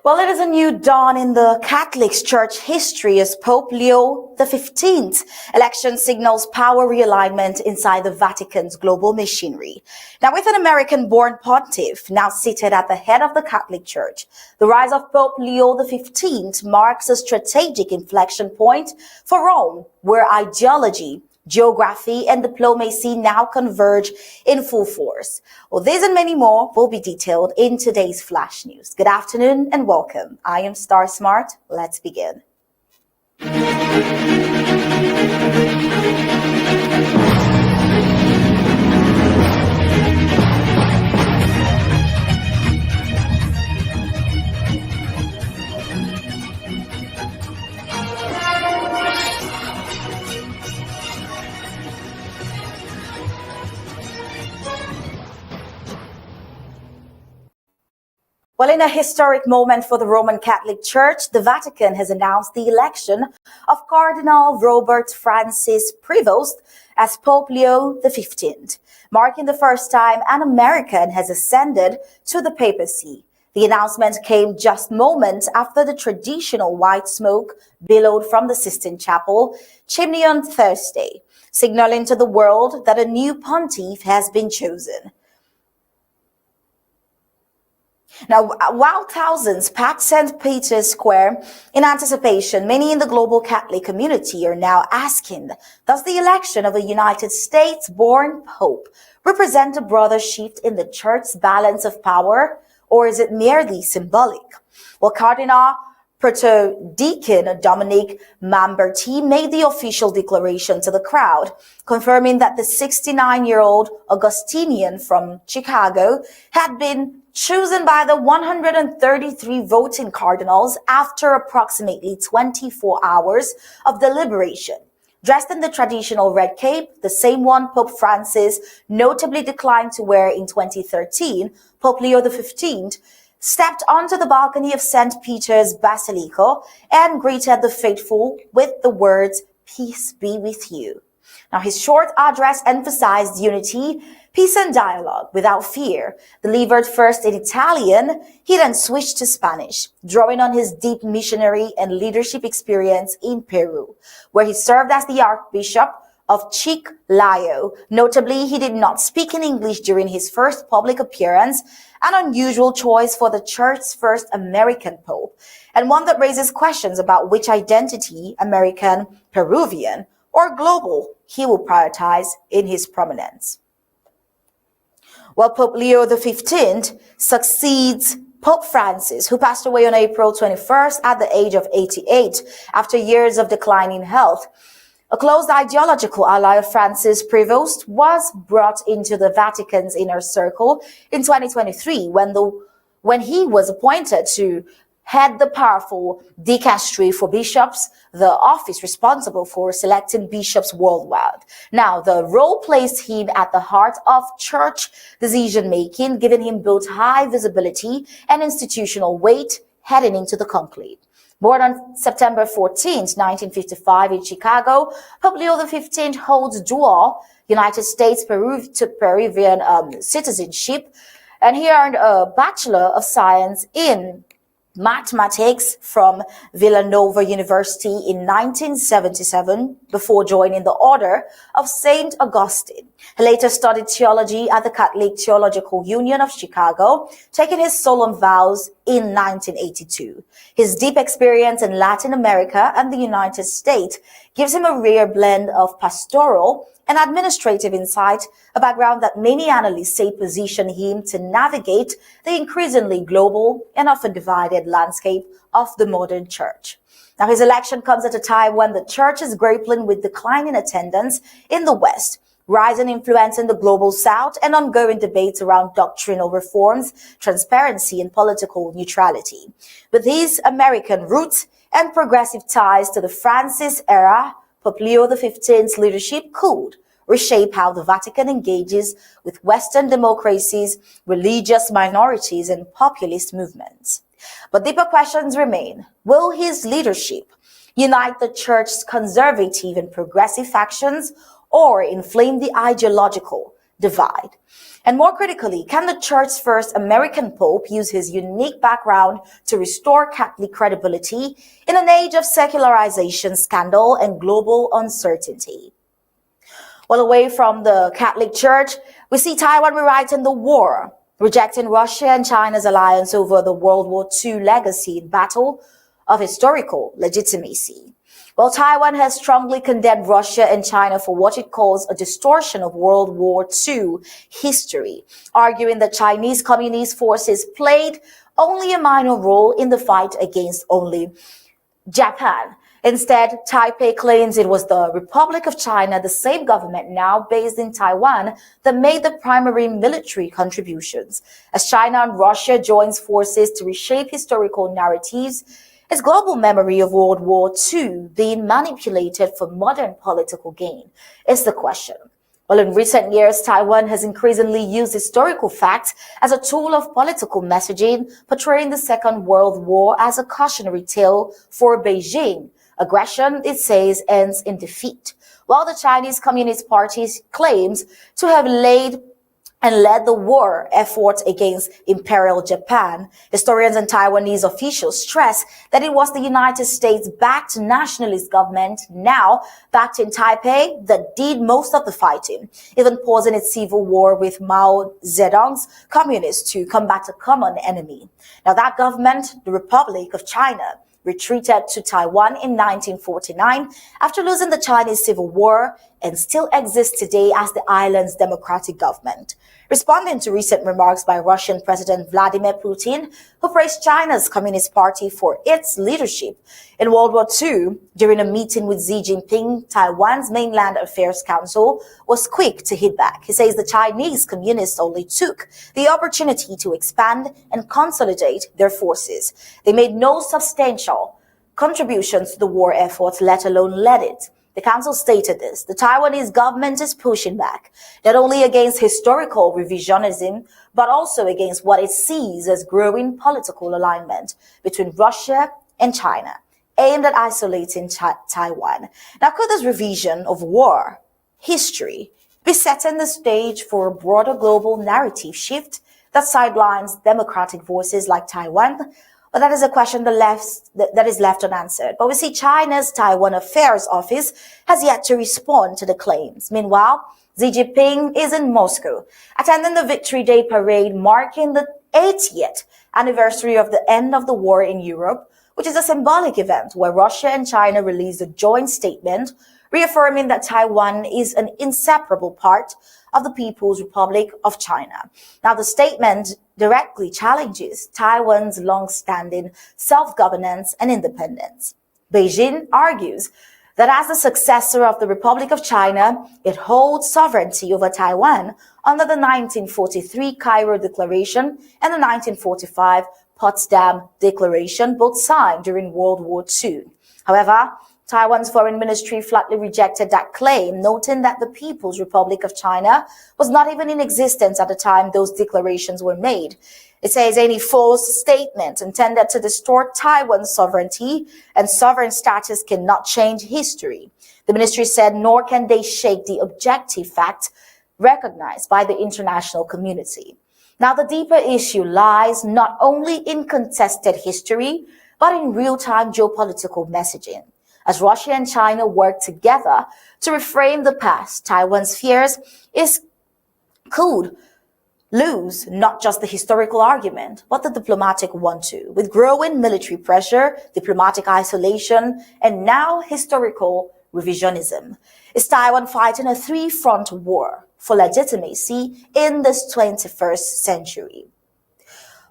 Well, it is a new dawn in the Catholic Church history as Pope Leo XV election signals power realignment inside the Vatican's global machinery. Now, with an American-born pontiff now seated at the head of the Catholic Church, the rise of Pope Leo XV marks a strategic inflection point for Rome, where ideology, geography, and diplomacy now converge in full force. Well, this and many more will be detailed in today's Flash News. Good afternoon and welcome. I am Star Smart. Let's begin. Well, in a historic moment for the Roman Catholic Church, the Vatican has announced the election of Cardinal Robert Francis Prevost as Pope Leo XV, marking the first time an American has ascended to the papacy. The announcement came just moments after the traditional white smoke billowed from the Sistine Chapel chimney on Thursday, signaling to the world that a new pontiff has been chosen. Now, while thousands packed St. Peter's Square in anticipation, many in the global Catholic community are now asking, does the election of a United States-born pope represent a broader shift in the church's balance of power, or is it merely symbolic? Well, Cardinal Protodeacon Dominic Mamberti made the official declaration to the crowd, confirming that the 69-year-old Augustinian from Chicago had been chosen by the 133 voting cardinals after approximately 24 hours of deliberation. Dressed in the traditional red cape, the same one Pope Francis notably declined to wear in 2013, Pope Leo XV stepped onto the balcony of St. Peter's Basilica and greeted the faithful with the words, "Peace be with you." Now, his short address emphasized unity, peace and dialogue without fear. Delivered first in Italian, he then switched to Spanish, drawing on his deep missionary and leadership experience in Peru, where he served as the Archbishop of Chiclayo. Notably, he did not speak in English during his first public appearance, an unusual choice for the Church's first American pope, and one that raises questions about which identity, American, Peruvian, or global, he will prioritize in his prominence. Well, Pope Leo XV succeeds Pope Francis, who passed away on April 21st at the age of 88 after years of declining health. A close ideological ally of Francis, Prevost was brought into the Vatican's inner circle in 2023 when he was appointed to head the powerful dicastery for bishops, the office responsible for selecting bishops worldwide. Now, the role placed him at the heart of church decision-making, giving him both high visibility and institutional weight heading into the conclave. Born on September 14, 1955 in Chicago, Pope Leo XV holds dual United States Peruvian citizenship, and he earned a Bachelor of Science in Mathematics from Villanova University in 1977 before joining the Order of St. Augustine. He later studied theology at the Catholic Theological Union of Chicago, taking his solemn vows in 1982. His deep experience in Latin America and the United States gives him a rare blend of pastoral and administrative insight, a background that many analysts say position him to navigate the increasingly global and often divided landscape of the modern church. Now, his election comes at a time when the church is grappling with declining attendance in the West, rising influence in the global South, and ongoing debates around doctrinal reforms, transparency, and political neutrality. With his American roots and progressive ties to the Francis era, Pope Leo XV's leadership could reshape how the Vatican engages with Western democracies, religious minorities, and populist movements. But deeper questions remain. Will his leadership unite the Church's conservative and progressive factions or inflame the ideological divide? And more critically, can the Church's first American Pope use his unique background to restore Catholic credibility in an age of secularization, scandal, and global uncertainty? Well, away from the Catholic Church, we see Taiwan rewriting the war, rejecting Russia and China's alliance over the World War II legacy in battle of historical legitimacy. Well, Taiwan has strongly condemned Russia and China for what it calls a distortion of World War II history, arguing that Chinese communist forces played only a minor role in the fight against only Japan. Instead, Taipei claims it was the Republic of China, the same government now based in Taiwan, that made the primary military contributions. As China and Russia joins forces to reshape historical narratives, is global memory of World War II being manipulated for modern political gain? Is the question. Well, in recent years, Taiwan has increasingly used historical facts as a tool of political messaging, portraying the Second World War as a cautionary tale for Beijing. Aggression, it says, ends in defeat, while the Chinese Communist Party claims to have led the war effort against Imperial Japan. Historians and Taiwanese officials stress that it was the United States-backed nationalist government, now backed in Taipei, that did most of the fighting, even pausing its civil war with Mao Zedong's communists to combat a common enemy. Now that government, the Republic of China, retreated to Taiwan in 1949 after losing the Chinese Civil War and still exists today as the island's democratic government. Responding to recent remarks by Russian President Vladimir Putin, who praised China's Communist Party for its leadership in World War II during a meeting with Xi Jinping, Taiwan's Mainland Affairs Council was quick to hit back. He says the Chinese communists only took the opportunity to expand and consolidate their forces. They made no substantial contributions to the war effort, let alone led it. The council stated this. The Taiwanese government is pushing back, not only against historical revisionism, but also against what it sees as growing political alignment between Russia and China, aimed at isolating Taiwan. Now, could this revision of war history be setting the stage for a broader global narrative shift that sidelines democratic voices like Taiwan? Well, that is a question that is left unanswered. But we see China's Taiwan Affairs Office has yet to respond to the claims. Meanwhile, Xi Jinping is in Moscow, attending the Victory Day parade marking the 80th anniversary of the end of the war in Europe, which is a symbolic event where Russia and China released a joint statement reaffirming that Taiwan is an inseparable part of the People's Republic of China. Now, the statement directly challenges Taiwan's long-standing self-governance and independence. Beijing argues that as the successor of the Republic of China, it holds sovereignty over Taiwan under the 1943 Cairo Declaration and the 1945 Potsdam Declaration, both signed during World War II. However, Taiwan's foreign ministry flatly rejected that claim, noting that the People's Republic of China was not even in existence at the time those declarations were made. It says any false statement intended to distort Taiwan's sovereignty and sovereign status cannot change history. The ministry said, nor can they shake the objective fact recognized by the international community. Now, the deeper issue lies not only in contested history, but in real-time geopolitical messaging. As Russia and China work together to reframe the past, Taiwan's fears could lose not just the historical argument, but the diplomatic one too. With growing military pressure, diplomatic isolation, and now historical revisionism. Is Taiwan fighting a three-front war for legitimacy in this 21st century?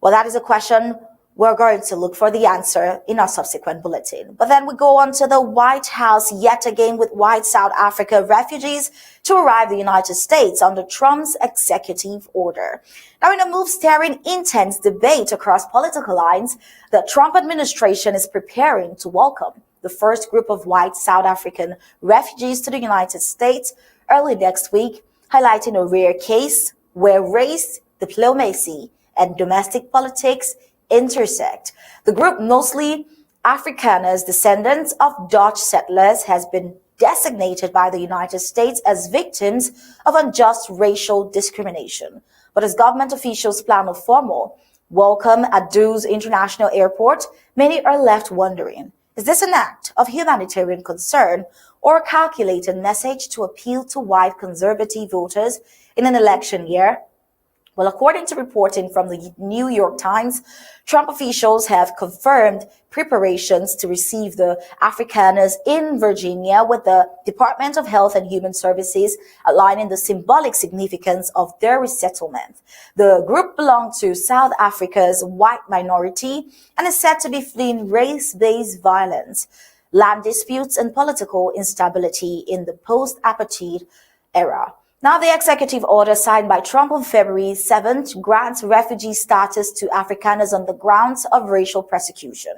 Well, that is a question We're going to look for the answer in our subsequent bulletin. But then we go on to the White House yet again with white South Africa refugees to arrive in the United States under Trump's executive order. Now, in a move stirring intense debate across political lines, the Trump administration is preparing to welcome the first group of white South African refugees to the United States early next week, highlighting a rare case where race, diplomacy, and domestic politics intersect. The group, mostly Afrikaners, descendants of Dutch settlers, has been designated by the United States as victims of unjust racial discrimination. But as government officials plan a formal welcome at Dulles International Airport, many are left wondering, is this an act of humanitarian concern or a calculated message to appeal to white conservative voters in an election year? Well, according to reporting from the New York Times, Trump officials have confirmed preparations to receive the Afrikaners in Virginia, with the Department of Health and Human Services outlining the symbolic significance of their resettlement. The group belongs to South Africa's white minority and is said to be fleeing race-based violence, land disputes, and political instability in the post-apartheid era. Now, the executive order signed by Trump on February 7th grants refugee status to Afrikaners on the grounds of racial persecution.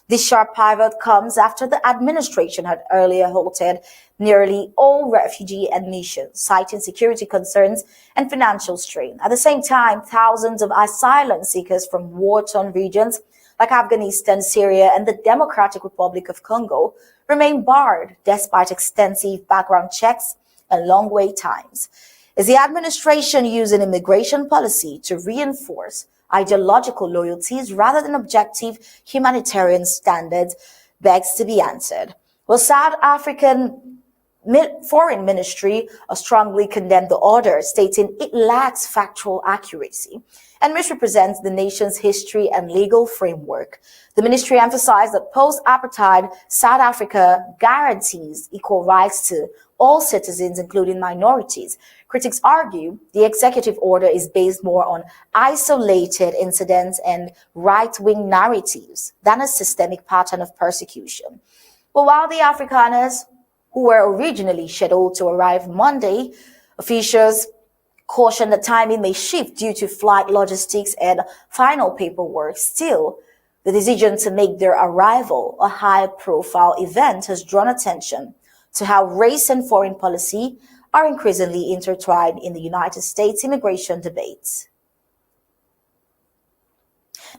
This sharp pivot comes after the administration had earlier halted nearly all refugee admissions, citing security concerns and financial strain. At the same time, thousands of asylum seekers from war-torn regions like Afghanistan, Syria, and the Democratic Republic of Congo remain barred despite extensive background checks and long wait times. Is the administration using immigration policy to reinforce ideological loyalties rather than objective humanitarian standards? Begs to be answered. Well, South African Foreign Ministry strongly condemned the order, stating it lacks factual accuracy and misrepresents the nation's history and legal framework. The ministry emphasized that post-apartheid South Africa guarantees equal rights to all citizens, including minorities. Critics argue the executive order is based more on isolated incidents and right-wing narratives than a systemic pattern of persecution. But while the Afrikaners, who were originally scheduled to arrive Monday, officials caution the timing may shift due to flight logistics and final paperwork. Still, the decision to make their arrival a high-profile event has drawn attention to how race and foreign policy are increasingly intertwined in the United States immigration debates.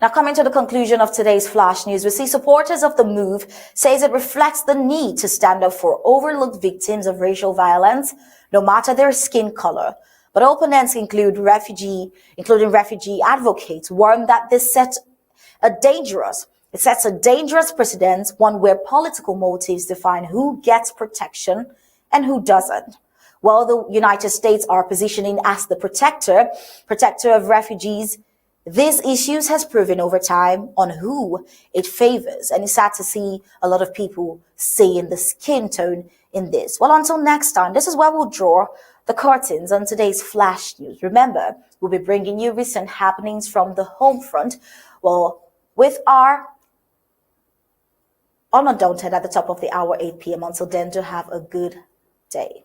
Now, coming to the conclusion of today's Flash News, we see supporters of the move says it reflects the need to stand up for overlooked victims of racial violence, no matter their skin color. But opponents including refugee advocates warn that this sets a dangerous precedent, one where political motives define who gets protection and who doesn't. While the United States are positioning as the protector of refugees, these issues has proven over time on who it favors, and it's sad to see a lot of people seeing the skin tone in this. Well, until next time, this is where we'll draw the curtains on today's Flash News. Remember, we'll be bringing you recent happenings from the home front, well, with our Undaunted at the top of the hour, 8 p.m. Until then, do have a good day.